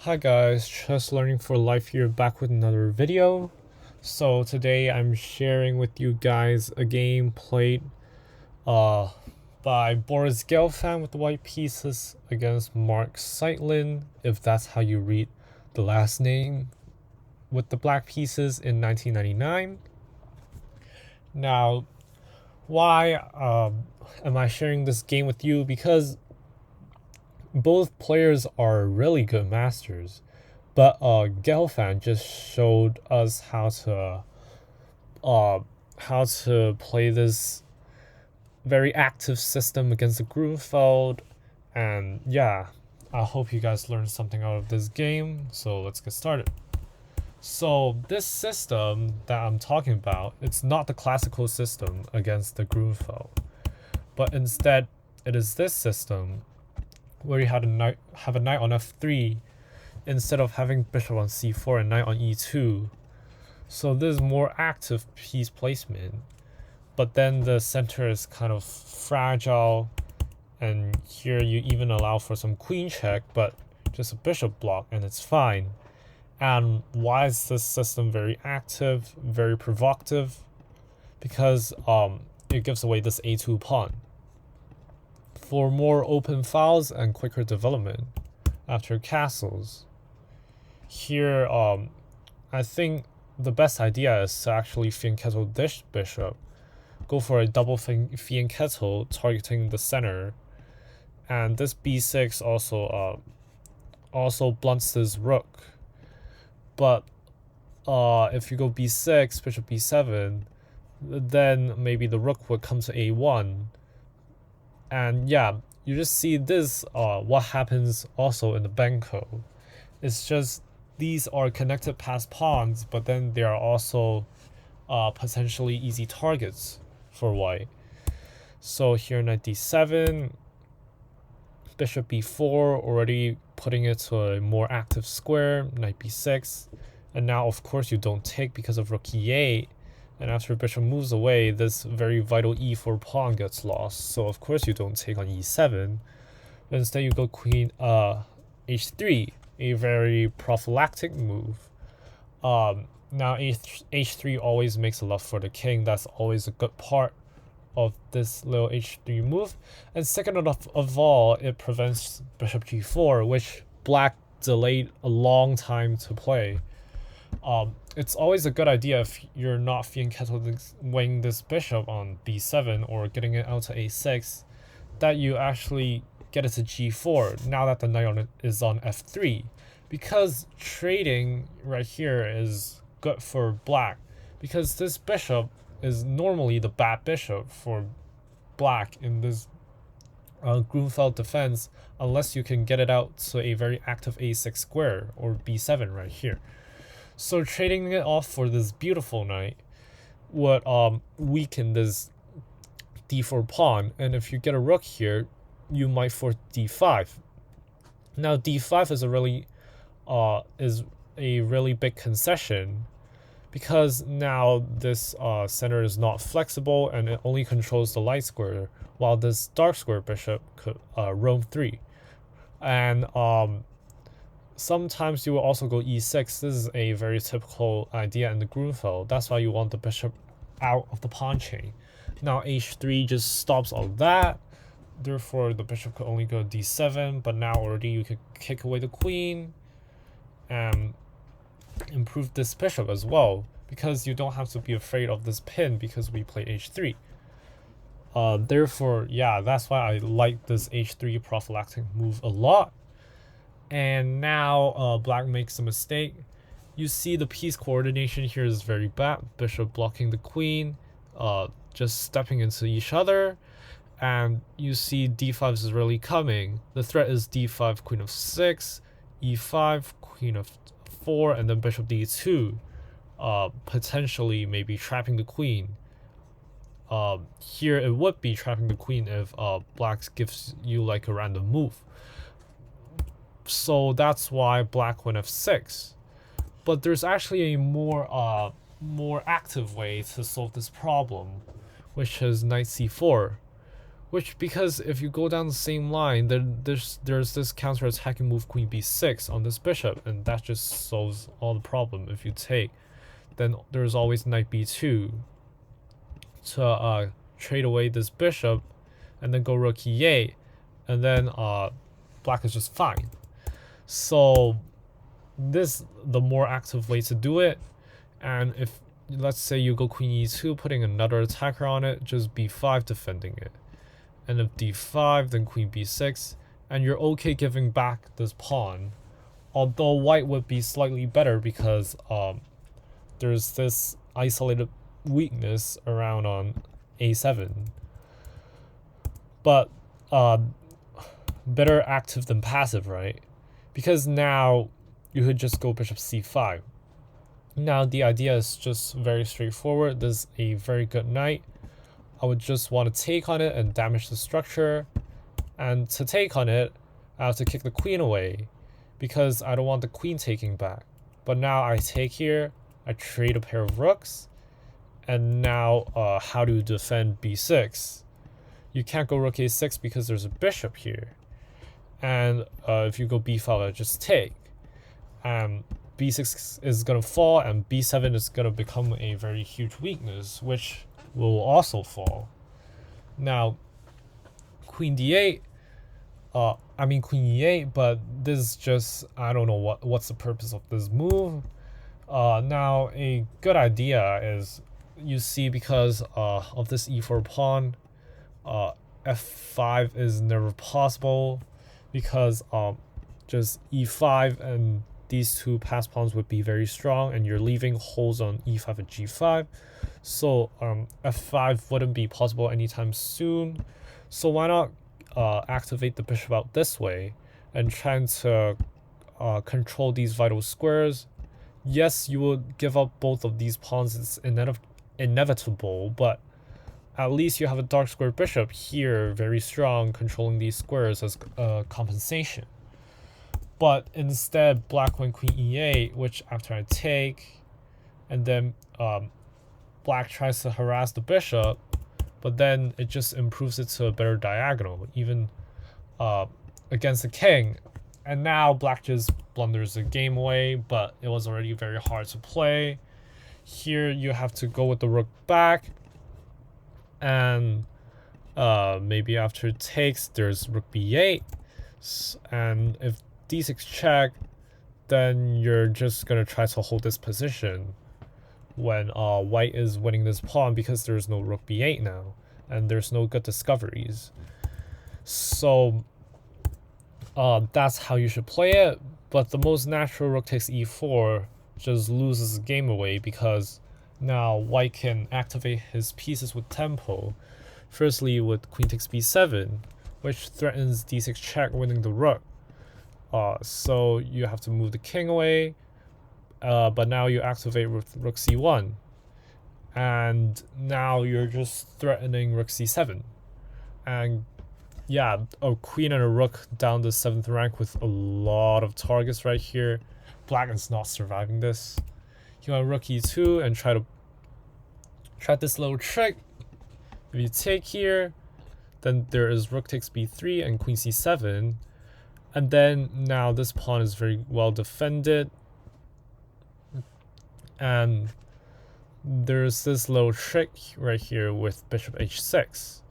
Hi guys, just learning for life here, back with another video. So today I'm sharing with you guys a game played uh by Boris Gelfand with the white pieces against Mark Tseitlin, if that's how you read the last name, with the black pieces in 1999. Now, why am I sharing this game with you? Because both players are really good masters. But Gelfand just showed us uh how to play this very active system against the Grunfeld, and yeah, I hope you guys learned something out of this game. So let's get started. So this system that I'm talking about, it's not the classical system against the Grunfeld, but instead it is this system where you have a knight on f3 instead of having bishop on c4 and knight on e2. So this is more active piece placement, but then the center is kind of fragile, and here you even allow for some queen check, but just a bishop block and it's fine. And why is this system very active, very provocative? Because it gives away this a2 pawn. For more open files and quicker development after castles, here I think the best idea is to actually fianchetto this bishop, go for a double fianchetto targeting the center, and this b6 also blunts this rook. But if you go b6, bishop b7, then maybe the rook would come to a1, and yeah, you just see this what happens also in the Benko. It's just these are connected past pawns, but then they are also potentially easy targets for white. So here knight d7, bishop b4, already putting it to a more active square, knight b6, and now of course you don't take because of rook e8, and after bishop moves away, this very vital e4 pawn gets lost, so of course you don't take on e7, but instead you go queen h3, a very prophylactic move. Now h3 always makes a love for the king. That's always a good part of this little h3 move. And second of all, it prevents bishop g4, which black delayed a long time to play. It's always a good idea if you're not fianchettoing this bishop on b7 or getting it out to a6, that you actually get it to g4 now that the knight is on f3, because trading right here is good for black, because this bishop is normally the bad bishop for black in this Grunfeld defense, unless you can get it out to a very active a6 square or b7 right here. So trading it off for this beautiful knight would weaken this d4 pawn, and if you get a rook here, you might force d5. Now d5 is a really big concession, because now this center is not flexible and it only controls the light square, while this dark square bishop could roam 3. And sometimes you will also go e6. This is a very typical idea in the Grunfeld. That's why you want the bishop out of the pawn chain. Now h3 just stops all that. Therefore, the bishop could only go d7, but now already you could kick away the queen and improve this bishop as well, because you don't have to be afraid of this pin because we play h3. Therefore, yeah, that's why I like this h3 prophylactic move a lot. And now black makes a mistake. You see the piece coordination here is very bad. Bishop blocking the queen, just stepping into each other. And you see d5 is really coming. The threat is d5, queen of 6, e5, queen of 4, and then bishop d2, potentially maybe trapping the queen. Here it would be trapping the queen if black gives you like a random move. So that's why black went f6. But there's actually a more active way to solve this problem, which is knight c4, Which, because if you go down the same line, then there's this counter-attacking move queen b6 on this bishop, and that just solves all the problem. If you take, then there's always knight b2 to trade away this bishop, and then go rook e8, and then black is just fine. So this the more active way to do it. And if let's say you go queen e2, putting another attacker on it, just b5 defending it. And if d5, then queen b6, and you're okay giving back this pawn. Although white would be slightly better because there's this isolated weakness around on a7. But better active than passive, right? Because now you could just go bishop c5. Now the idea is just very straightforward. This is a very good knight. I would just want to take on it and damage the structure. And to take on it, I have to kick the queen away because I don't want the queen taking back. But now I take here, I trade a pair of rooks, and now how do you defend b6? You can't go rook a6 because there's a bishop here. And if you go b5, I just take. b6 is going to fall, and b7 is going to become a very huge weakness, which will also fall. Now, queen d8, I mean queen e8, but this is just, I don't know what's the purpose of this move. Now, a good idea is, you see, because of this e4 pawn, f5 is never possible, because just e5 and these two pass pawns would be very strong, and you're leaving holes on e5 and g5. So f5 wouldn't be possible anytime soon. So why not activate the bishop out this way and trying to control these vital squares. Yes, you would give up both of these pawns, it's inevitable, but at least you have a dark square bishop here, very strong, controlling these squares as compensation. But instead, black went queen e8, which after I take, and then black tries to harass the bishop, but then it just improves it to a better diagonal, even against the king. And now black just blunders the game away, but it was already very hard to play. Here you have to go with the rook back, and maybe after it takes, there's rook b8, and if d6 check, then you're just gonna try to hold this position when white is winning this pawn, because there's no rook b8 now, and there's no good discoveries. So that's how you should play it. But the most natural rook takes e4 just loses the game away, because now white can activate his pieces with tempo. Firstly with queen takes b7, which threatens d6 check, winning the rook. So you have to move the king away, but now you activate with rook c1, and now you're just threatening rook c7. And yeah, a queen and a rook down the 7th rank with a lot of targets right here. Black is not surviving this. He went rook e2 and try this little trick. If you take here, then there is rook takes b3 and queen c7. And then now this pawn is very well defended. And there's this little trick right here with bishop h6.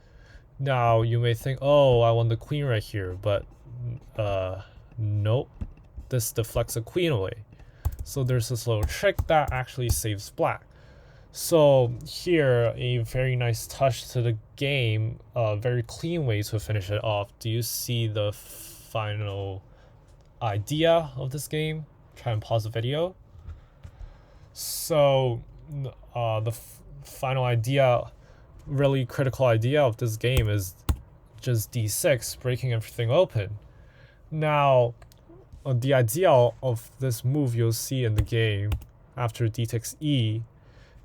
Now you may think, oh, I want the queen right here, but nope. This deflects a queen away. So there's this little trick that actually saves black. So here, a very nice touch to the game, a very clean way to finish it off. Do you see the final idea of this game? Try and pause the video. So the final idea, really critical idea of this game, is just d6, breaking everything open. Now the idea of this move you'll see in the game after d takes e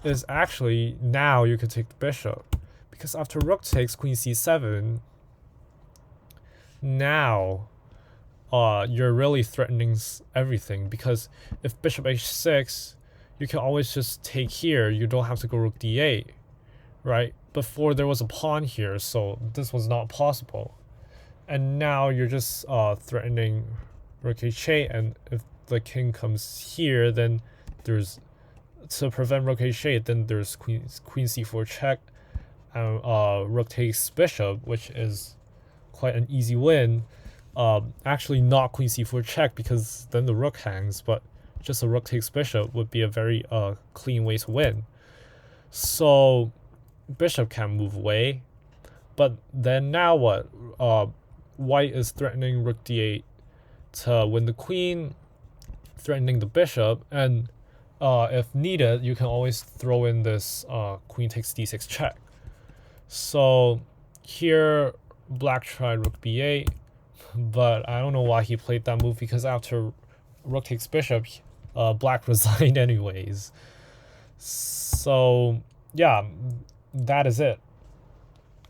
is actually now you can take the bishop, because after rook takes queen c7, now you're really threatening everything, because if bishop h6, you can always just take here, you don't have to go rook d8, right? Before there was a pawn here, so this was not possible. And now you're just threatening rook h8, and if the king comes here, then there's, to prevent rook h8, then there's queen c4 check, and rook takes bishop, which is quite an easy win. Actually not queen c4 check, because then the rook hangs, but just a rook takes bishop would be a very clean way to win. So bishop can't move away, but then now what? White is threatening rook d8 to win the queen, threatening the bishop, and if needed, you can always throw in this queen takes d6 check. So here black tried rook b8, but I don't know why he played that move, because after rook takes bishop, black resigned anyways. So yeah, that is it.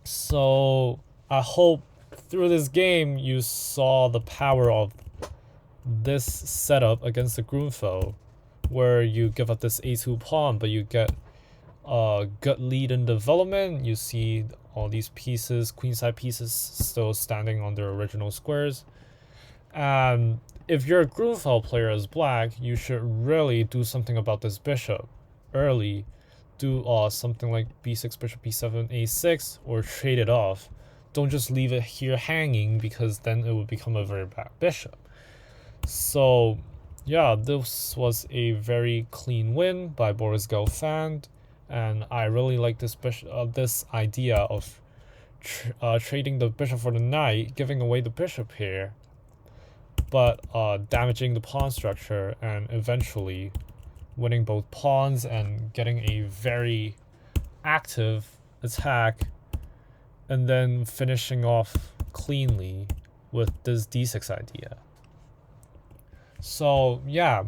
So I hope through this game you saw the power of this setup against the Grunfeld, where you give up this a2 pawn, but you get a good lead in development. You see all these pieces, queenside pieces, still standing on their original squares. And if you're a Grunfeld player as black, you should really do something about this bishop early. Do something like b6, bishop b7, a6, or trade it off. Don't just leave it here hanging, because then it would become a very bad bishop. So yeah, this was a very clean win by Boris Gelfand, and I really like this this idea of trading the bishop for the knight, giving away the bishop here, but damaging the pawn structure, and eventually winning both pawns and getting a very active attack, and then finishing off cleanly with this d6 idea. So yeah,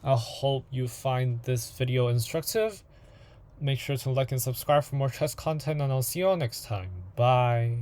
I hope you find this video instructive. Make sure to like and subscribe for more chess content, and I'll see you all next time. Bye.